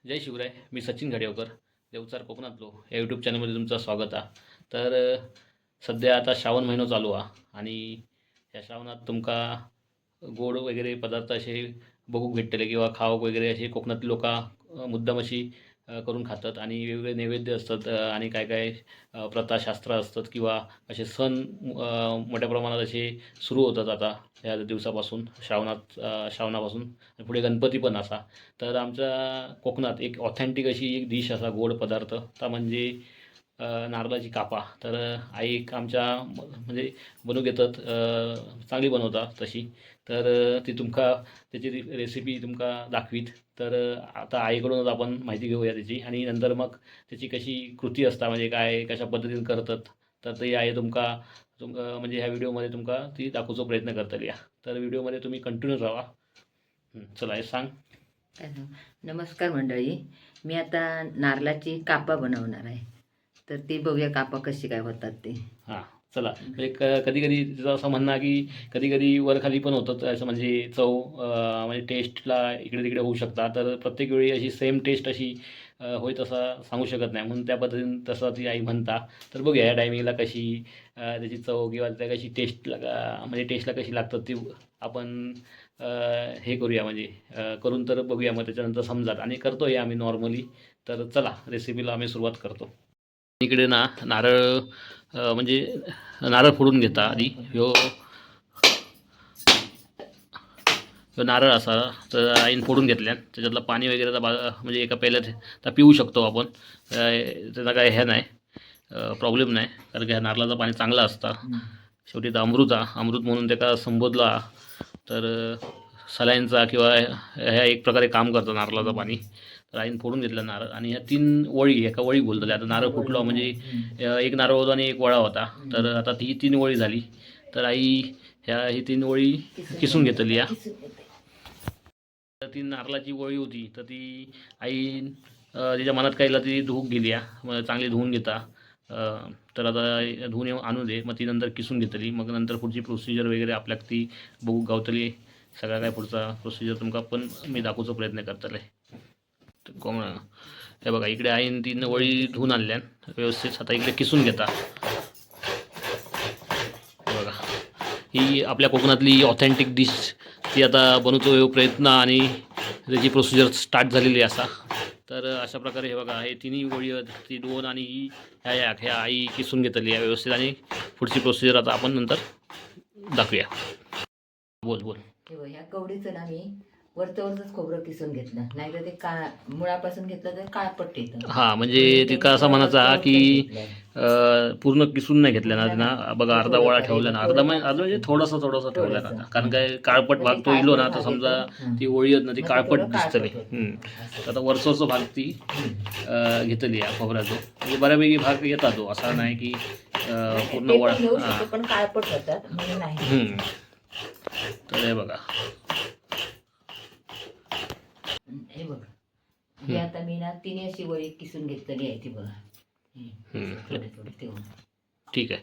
जय शिवराय. मी सचिन घाडियावकर, देवचार कोकणातलो या यूट्यूब चॅनलमध्ये तुमचं स्वागत आहे. तर सध्या आता श्रावण महिनो चालू आहे आणि या श्रावणात तुमका गोड वगैरे पदार्थ असे बघूक भेटतले किंवा खावक वगैरे असे कोकणातली लोक मुद्दाम अशी करून खातात आणि वेगवेगळे नैवेद्य असतात आणि काय काय प्रथाशास्त्र असतात किंवा असे सण मोठ्या प्रमाणात असे सुरू होतात आता या दिवसापासून श्रावणापासून आणि पुढे गणपती पण असा. तर आमच्या कोकणात एक ऑथेंटिक अशी एक डिश असा गोड पदार्थ ता म्हणजे नारळाची कापा. तर आई एक आमच्या म्हणजे बनवून घेतात, चांगली बनवतात तशी. तर ती तुमका त्याची रेसिपी तुमका दाखवीत. तर आता आईकडूनच आपण माहिती घेऊया त्याची आणि नंतर मग त्याची कशी कृती असता म्हणजे काय कशा पद्धतीने करतात. तर ती आई म्हणजे ह्या व्हिडिओमध्ये तुमका ती दाखवण्याचा प्रयत्न करतली या. तर व्हिडिओमध्ये तुम्ही कंटिन्यू राहा. चला हे सांग. नमस्कार मंडळी. मी आता नारळाची कापा बनवणार आहे. तर ती बघूया कापा कशी काय होतात ते. हां, चला. म्हणजे कधी कधी तिचं असं म्हणणं आहे की कधी कधी वरखाली पण होतं असं म्हणजे चव म्हणजे टेस्टला इकडे तिकडे होऊ शकतात. तर प्रत्येक वेळी अशी सेम टेस्ट अशी होईल असं सांगू शकत नाही, म्हणून त्या पद्धतीने तसं ती आई म्हणता. तर बघूया या टायमिंगला कशी त्याची चव किंवा त्या कशी टेस्ट म्हणजे टेस्टला कशी लागतात ती आपण हे करूया म्हणजे करून तर बघूया, मग त्याच्यानंतर समजात आणि करतो हे आम्ही नॉर्मली. तर चला रेसिपीला आम्ही सुरुवात करतो. इकडे ना नारळ म्हणजे नारळ फोडून घेता आधी. ह्यो ह्यो नारळ असा तर आईन फोडून घेतल्यान त्याच्यातलं पाणी वगैरे म्हणजे एका पेल्यात तर पिऊ शकतो आपण. त्याचा काय हे नाही, प्रॉब्लेम नाही, कारण की ह्या नारळाचं पाणी चांगलं असतं. शेवटी तर अमृत म्हणून त्याला संबोधला. तर सलाईनचा किंवा ह्या एक प्रकारे काम करतं नारळाचं पाणी. तर आईन फोडून घेतलं नारळ आणि ह्या 3 वळी एका वळी बोलतले. आता नारळ फुटलो म्हणजे एक नारळ होता आणि एक वळा होता. तर आता ती 3 वळी झाली. तर आई ही 3 वळी किसून घेतली या. तर ती नारळाची वळी होती तर ती आई तिच्या मनात काहीला ती धुवून गेली या. मग चांगली धुवून घेता. तर आता धुवून येऊन आणू दे, मग ती नंतर किसून घेतली. मग नंतर पुढची प्रोसिजर वगैरे आपल्याक ती बघू गावतली. सगळा काय पुढचा प्रोसिजर तुमका पण मी दाखवचा प्रयत्न करतले. तर कोण हे बघा इकडे आईन 3 वळी धुवून आणल्यान व्यवस्थित. आता इकडे किसून घेता. हे बघा ही आपल्या कोकणातली ऑथेंटिक डिश ती आता बनवतो प्रयत्न आणि त्याची प्रोसिजर स्टार्ट झालेली असा. तर अशा प्रकारे हे बघा हे तिन्ही वळी ती 2 आणि ही ह्या आई किसून घेतली आहे व्यवस्थित आणि पुढची प्रोसिजर आता आपण नंतर दाखवूया. बोल बोल. ह्या कवडीचं ना मी वरचंच खोबरं किसून घेतलं, नाही तर ते मुळापासून घेतलं तर काळपट येतं. हां म्हणजे तिका असं म्हणायचा की पूर्ण किसून नाही घेतल्या ना ना बघा, अर्धा वळा ठेवला ना, अर्धा म्हणजे थोडासा ठेवला ना, कारण काय काळपट भाग तो इलो ना तर समजा ती ओळी होत ना ती काळपट दिसतली. तर आता वरचा भाग ती घेतली या खोबऱ्याचो, म्हणजे बऱ्यापैकी भाग येतात तो, असा नाही की पूर्ण वळा पण काळपट होतात म्हणून नाही. तर हे बघा हे बघा हे आता मी ना 3 अशी वळी किसून घेतलेली आहे ती बघा. थोडे थोडे ठेवून ठीक आहे.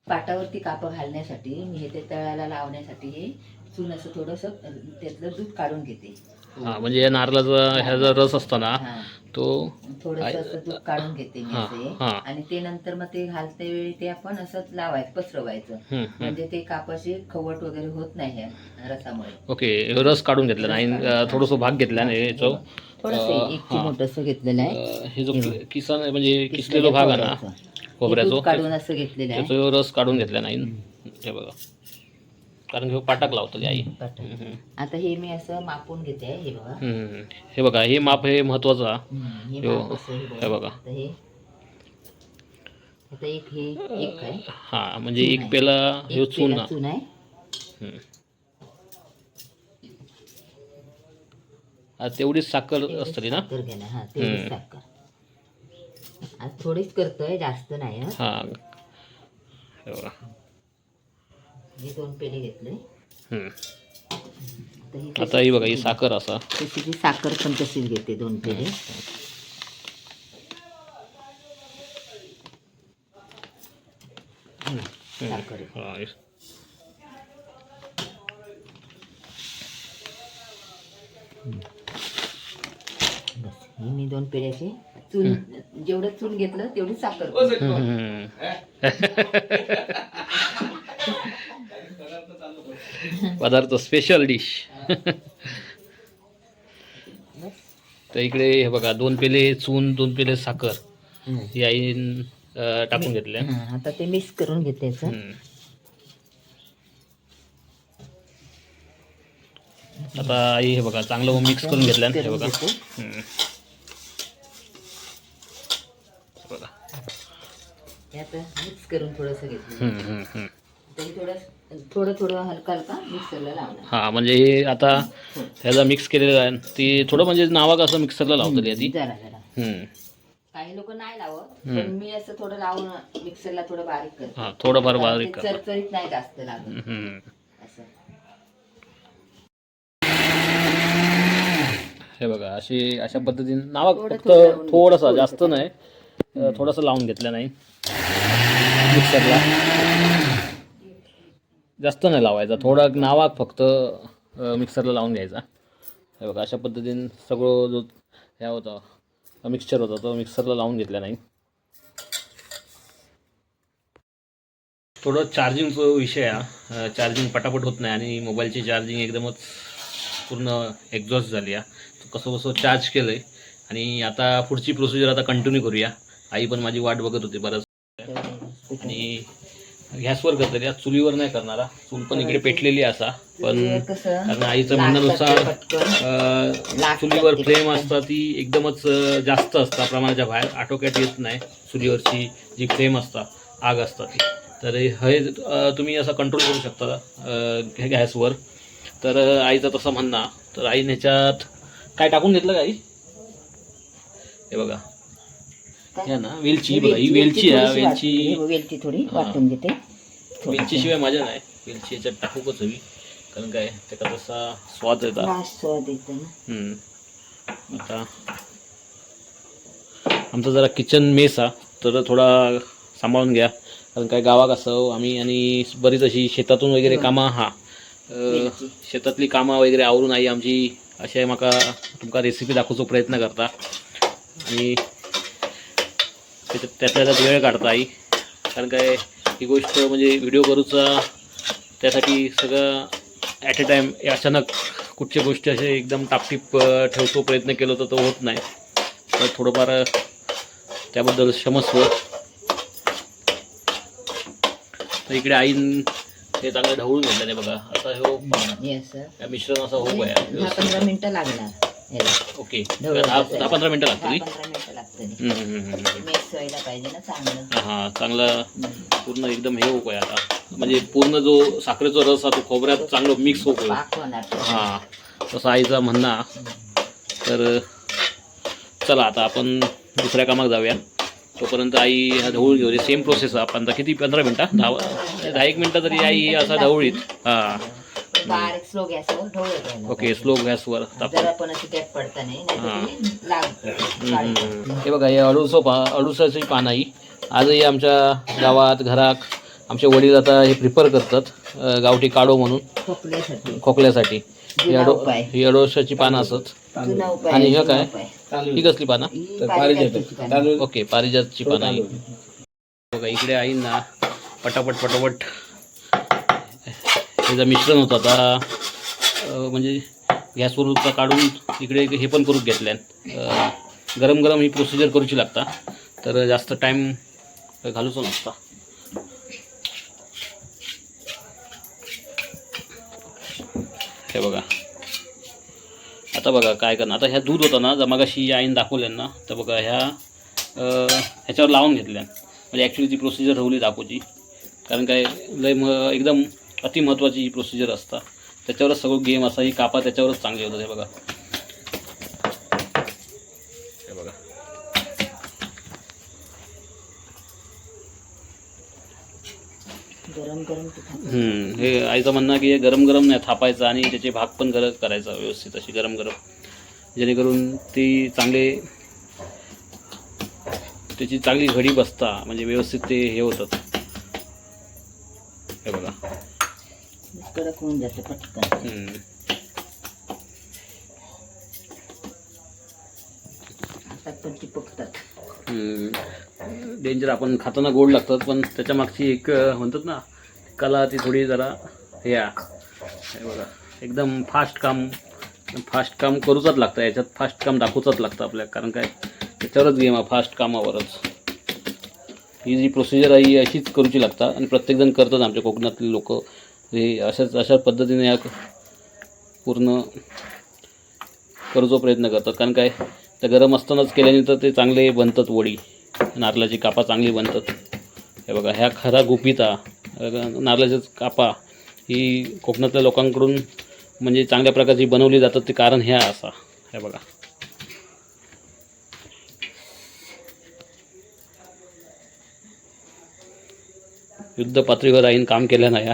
पाटावरती कापं घालण्यासाठी मी हे ते तळाला लावण्यासाठी हे चून असं थोडंसं त्यातलं दूध काढून घेते. हां म्हणजे या नारळाचा ह्या जो रस असतो ना तो थोडंसं असं दूध काढून घेते मी असे, आणि ते नंतर मग ते घालते वेळी ते आपण असंच लावायचं, पसरवायचं, म्हणजे ते कापाशी खवट वगैरे होत नाही ह्या रसामुळे. ओके, रस काढून घेतला नाही, थोडंसं भाग घेतला नाही थोडंसं एक चिमूट घेतलेलं आहे. हे जो किसन म्हणजे किसलेला भाग आहे ना खोबऱ्याचो काढून असं घेतलेलं आहे, त्याचा रस काढून घेतला नाही. हे बघा कारण हे पाटक लावतो आई. आता हे मी असं मापून घेते. हे बघा हे बघा हे माप हे महत्वाचं. हे बघा आता एक हे एक आहे. हां म्हणजे एक पेला हे चून आहे. तेवढीच साखर असते ना. हा तेवढीच साखर. आज थोडीच करतोय, जास्त नाही. हां हे बघा हे 2 पेले घेतले. आता ही बघा ही साखर असा, तशी साखर पण तशीच घेते 2 पेले. साखर हे मी 2 पेढ्याचे चून, जेवढं चून घेतलं तेवढी साखर. पदार्थ स्पेशल डिश. तर इकडे हे बघा 2 पेले चून 2 पेले साखर ही आई टाकून घेतले. आता ते मिक्स करून घेते. आता आई हे बघा चांगलं मिक्स करून घेतलं हे बघा. बघा आता मिक्स करून थोडंसं घेतलं. थोडं थोडं हलका हलका मिक्सरला लावणार. हा म्हणजे हे आता ह्याला मिक्स केलेलं आहे ती थोडं म्हणजे नावाक असं मिक्सरला लावतली आधी. जरा काही लोक नाही लावत, पण मी असं थोडं लावून मिक्सरला थोडं बारीक करते. हा थोडंफार बारीक कर. चरचरीत नाही जास्त लागत असं. हे बघा अशा पद्धतीने नावाक फक्त थोडंसं जास्त नाही थोडंसं लावून घेतलं नाही मिक्सरला. जास्त नाही लावायचा, थोडा नावाक फक्त मिक्सरला लावून घ्यायचा. हे बघा अशा पद्धतीने सगळं जो ह्या होता मिक्सचर होता तो मिक्सरला लावून घेतला नाही. थोडं चार्जिंगचा विषय आहे, चार्जिंग पटापट होत नाही आणि मोबाईलची चार्जिंग एकदमच पूर्ण एक्झॉस्ट झाली आहे. कसं कसं चार्ज केलं आहे आणि आता पुढची प्रोसिजर आता कंटिन्यू करूया. आई पण माझी वाट बघत होती बरंच. आणि गॅसवर करता या चुलीवर नाही करणारा, चूल पण इकडे पेटलेली असा, पण कारण आईचं म्हणण्यानुसार चुलीवर फ्लेम असता ती एकदमच जास्त असता प्रमाणाच्या बाहेर आटोक्यात येत नाही. चुलीवरची जी फ्लेम असता आग असता ती, तर हे तुम्ही असं कंट्रोल करू शकता गॅसवर. तर आईचं तसं म्हणणं, तर आईने ह्याच्यात काय टाकून घेतलं का आई? हे बघा या ना वेलची, बघा ही वेलची आहे. वेलची थोडी वाटून घेते. वेलची शिवाय मजा नाही, वेलची याच्यात टाकूकच हवी, कारण काय त्याचा तसा स्वाद येतो. आता आमचा जरा किचन मेस हा, तर थोडा सांभाळून घ्या, कारण काय गावात असं आम्ही आणि बरीच अशी शेतातून वगैरे कामं शेतातली कामं वगैरे आवरून आई आमची अशी आहे म्हाका तुमका रेसिपी दाखवण्याचा प्रयत्न करता आणि त्यातल्या वेळ काढता आई. कारण काय ही गोष्ट म्हणजे व्हिडिओ करूचा त्यासाठी सगळं ॲट अ टाईम अचानक कुठच्या गोष्टी असे एकदम टापटीप ठेवतो प्रयत्न केला तर तो होत नाही. तर थोडंफार त्याबद्दल क्षमस्व. तर इकडे आईन हे चांगलं ढवळून घेतलं नाही बघा. आता हे मिश्रण असं होऊ आहे. 10-15 मिनिटं लागणार. ओके 10-15 मिनिटं लागतील. हां चांगलं पूर्ण एकदम हे होऊ आहे आता, म्हणजे पूर्ण जो साखरेचा रस हा तो खोबऱ्यात चांगलं मिक्स होतो. हां तसं आईचा म्हणणं. तर चला आता आपण दुसऱ्या कामात जाऊया. तोपर्यंत आई हा ढवळून घेऊ दे. सेम प्रोसेस आपण किती 15 मिनटं 10-1 मिनटं तरी आई असा ढवळीत. हां ओके स्लो गॅसवर. हे बघा हे अडुसाची पानं ही आजही आमच्या गावात घरात आमचे वडील आता हे प्रिफर करतात गावठी काढो म्हणून खोकल्यासाठी. ही अडुसाची पानं असत. आणि हे काय ही कसली पानं? ओके पारिजातची पानं ही बघा. इकडे आईंना पटापट हे जर मिश्रण होतं आता म्हणजे गॅसवरून काढून इकडे हे पण करून घेतल्यान. गरम ही प्रोसिजर करूची लागता, तर जास्त टाईम घालूच नसता. हे बघा आता बघा काय करणार. आता ह्या दूध होतं ना जर मगाशी आईन दाखवल्यान तर बघा ह्याच्यावर लावून घेतल्या. म्हणजे ॲक्च्युली ती प्रोसिजर ठेवली दाखवची, कारण काय लय एकदम अतिमहत्त्वाची ही प्रोसिजर असता. त्याच्यावरच सगळं गेम असा ही कापा त्याच्यावरच चांगले होतं. हे बघा हे बघा हे आईचं म्हणणं की गरम नाही थापायचं आणि त्याचे भाग पण करायचा व्यवस्थित अशी गरम जेणेकरून ती त्याची चांगली घडी बसता, म्हणजे व्यवस्थित ते हे होतात. हे बघा कडक होऊन जाते पटकन. लागतात पण चिपकतात. डेंजर. आपण खाताना गोड लागतात पण त्याच्या मागची एक म्हणतात ना कला, ती थोडी जरा हे बघा. एकदम फास्ट काम करूचंच लागतं याच्यात, फास्ट काम दाखवूचंच लागतं आपल्याला, कारण काय त्याच्यावरच गेम आहे, फास्ट कामावरच. ही जी प्रोसिजर आहे ही अशीच करूची लागतात आणि प्रत्येकजण करतात. आमच्या कोकणातले लोक हे अशा पद्धतीने या पूर्ण करूचा प्रयत्न करतात, कारण काय तर गरम असतानाच केल्यानंतर ते चांगले बनतात. वडी नारळाची कापा चांगली बनतात. हे बघा, ह्या खरा गुपिता नारळाच्या कापा ही कोकणातल्या लोकांकडून म्हणजे चांगल्या प्रकारची बनवली जातात. ते कारण ह्या असा. हे बघा, युद्ध पातळीवर राहीन काम केलं ना या.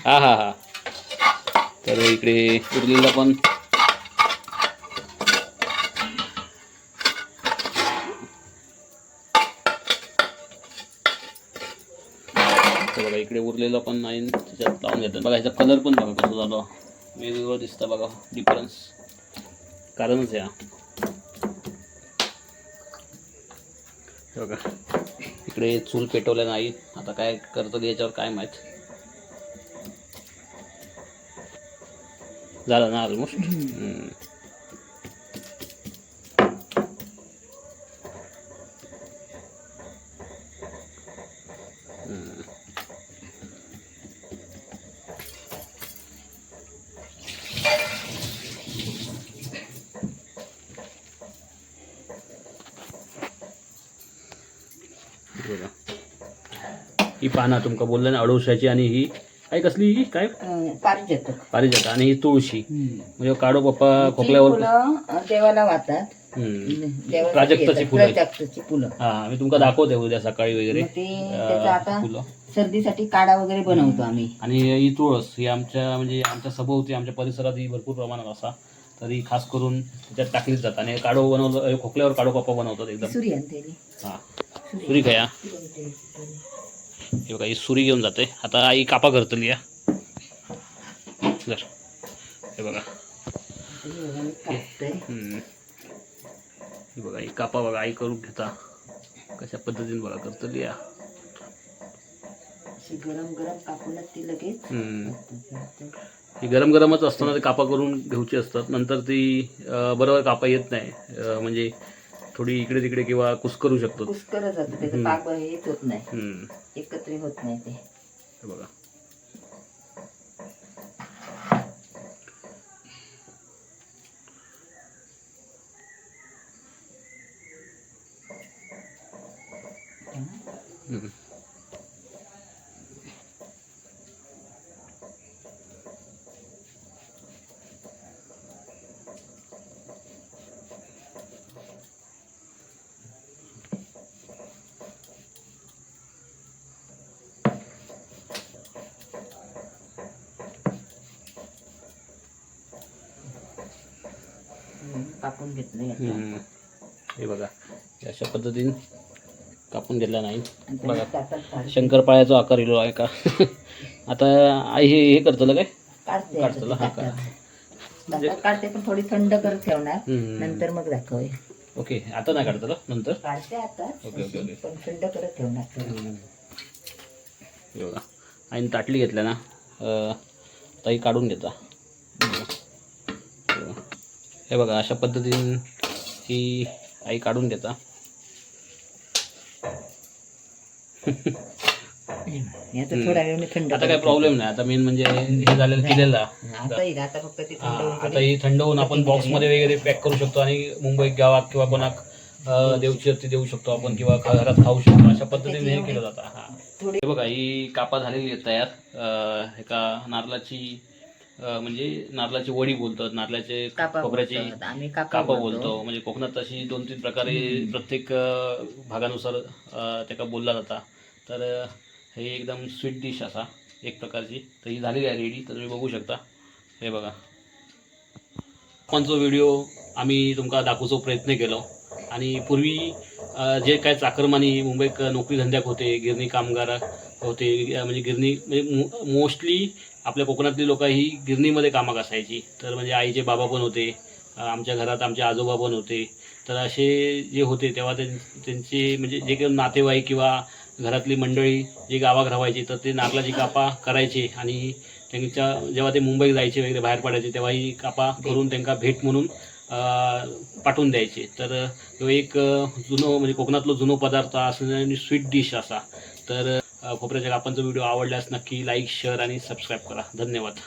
हा हा हा. तर इकडे उरलेला पण बघा, इकडे उरलेला पण नाही त्याच्यात लावून घेतात. बघा, ह्याचा कलर पण बघा कसं झालं, वेगवेगळं दिसतं बघा, डिफरन्स कारणच या. बघा, इकडे चूल पेटवल्या नाही. आता काय करतो याच्यावर काय माहीत. झालं ना ऑलमोस्ट. बघा, ही पाना तुमका बोललं ना अडोशाची, आणि ही काय कसली, ही काय पारिजात, आणि ही तुळशी. म्हणजे काढो पप्पा खोकल्यावर देवाला वाहतात. प्राजक्ताची फुलं. हा, मी तुमका दाखवते उद्या सकाळी वगैरे. आता सर्दीसाठी काढा वगैरे बनवतो आम्ही. आणि ही तुळस ही आमच्या सभोवती आमच्या परिसरात ही भरपूर प्रमाणात असा, तर ही खास करून त्याच्यात टाकलीच जातात. आणि काढो बनवलं, खोकल्यावर काढो पप्पा बनवतात एकदम. हा, सुरी खाया. हे बघा, ही सुरी घेऊन जाते. आता आई कापा करतली या. हे बघा, हे बघा, ही कापा बघा आई करून घेता कशा पद्धतीने बघा करतली या. गरम गरम कापूनच ती लगेच. ही गरम गरमच असताना ते कापा करून घ्यायची असतात. नंतर ती बरोबर कापा येत नाही, म्हणजे थोडी इकडे तिकडे किंवा कुस्करू शकतो. कुस्करच होतं, त्याचं पाक हेच होत नाही, एकत्र होत नाही ते. बघा, कापून घेतलं. हे बघा, अशा पद्धतीने कापून घेतला नाही. बघा, शंकरपाळ्याचा आकार इलो आहे का. आता आई हे करतलं काय काढतलं. हा का, काढते पण थोडी थंड करत ठेवणार, नंतर मग दाखव. ओके, आता नाही काढतलं, नंतर काढते आता. ओके ओके ओके, पण थंड करत ठेवणार. हे बघा, आईने ताटली घेतल्या ना, ताई काढून घेता. हे बघा, अशा पद्धतीने ही आई काढून देता. थोडा वेळ थंड. आता काही प्रॉब्लेम नाही. आता मेन म्हणजे हे झालेलं केलेलं. आता फक्त ते आता ही थंड होऊन आपण बॉक्समध्ये वगैरे पॅक करू शकतो आणि मुंबईत गावात किंवा कोणाक देवची देऊ शकतो आपण, किंवा घरात खाऊ शकतो. अशा पद्धतीने हे केलं जातं. हा, हे बघा, ही कापा झालेली आहे तयार. एका नारळाची म्हणजे नारळाची वडी बोलतात, नारळाचे खोबऱ्याची कापा बोलतो. म्हणजे कोकणात अशी 2-3 प्रकारे प्रत्येक भागानुसार त्याला बोलला जाता. तर हे एकदम स्वीट डिश असा एक प्रकारची. तर ही झालेली आहे रेडी, तर तुम्ही बघू शकता. हे बघा, आपणचा व्हिडिओ आम्ही तुमका दाखवूचो प्रयत्न केलो. आणि पूर्वी जे काय चाकरमानी मुंबईत नोकरी धंद्याक होते, गिरणी कामगार होते, म्हणजे गिरणी म्हणजे मोस्टली आपल्या कोकणातली लोक ही गिरणीमध्ये कामाक असायची. तर म्हणजे आईचे बाबा पण होते, आमच्या घरात आमचे आजोबा पण होते. तर असे जे होते तेव्हा त्यांचे म्हणजे जे काही नातेवाईक किंवा घरातली मंडळी जे गावात राहायची तर ते नारळाची कापा करायचे आणि त्यांच्या जेव्हा ते मुंबईत जायचे वगैरे बाहेर पडायचे तेव्हा ही कापा करून त्यांना भेट म्हणून पाठवून द्यायचे. तर तो एक जुनं म्हणजे कोकणातलं जुनं पदार्थ असं आणि स्वीट डिश असा. तर खोबऱ्याच्या कापांचा व्हिडिओ आवडल्यास नक्की लाईक शेअर आणि सबस्क्राईब करा. धन्यवाद.